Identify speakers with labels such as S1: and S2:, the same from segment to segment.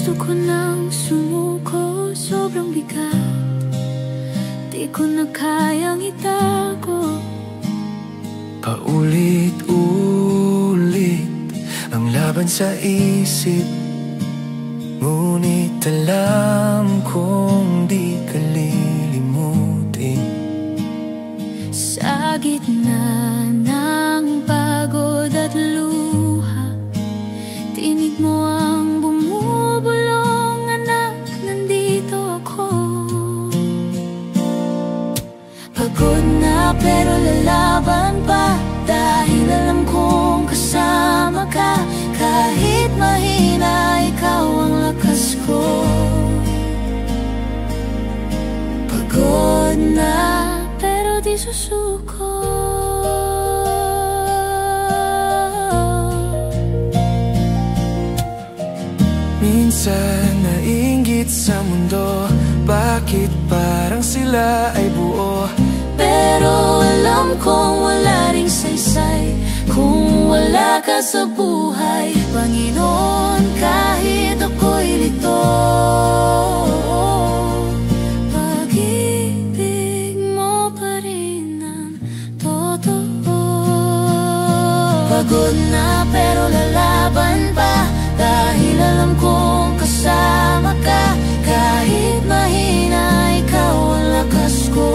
S1: Gusto ko nang sumuko, sobrang bigat, di ko na kayang itago.
S2: Paulit-ulit ang laban sa isip, ngunit alam kong di ka lilimutin.
S1: Sa gitna ng pagod at luha, tinig mo ang bumubulong, anak, nandito ako. Pagod na pero lalaban pa, dahil alam kong kasama ka. Kahit mahina, ikaw ang lakas ko. Pagod na pero di susuko.
S2: Minsan nainggit sa mundo, bakit parang sila ay buo?
S1: Pero alam kong wala ring saysay kung wala ka sa buhay. Panginoon, kahit ako'y lito, pag-ibig mo pa rin ang totoo. Pagod na pero lalaban pa, dahil alam kong kasama ka. Kahit mahina, ikaw ang lakas ko.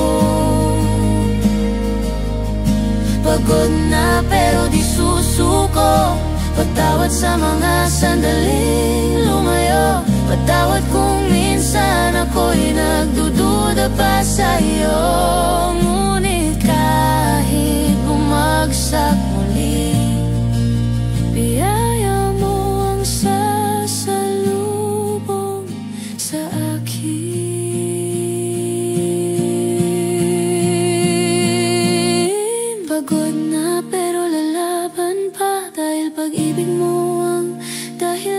S1: Pagod na pero di susuko, patawad sa mga sandaling lumayo. Patawad kung minsan ako'y nagdududa pa sa'yo. Ngunit kahit bumagsak muli, biyaya mo ang sasalubong sa akin. Pagod na pero lalaban pa, dahil pag-ibig mo ang dahilan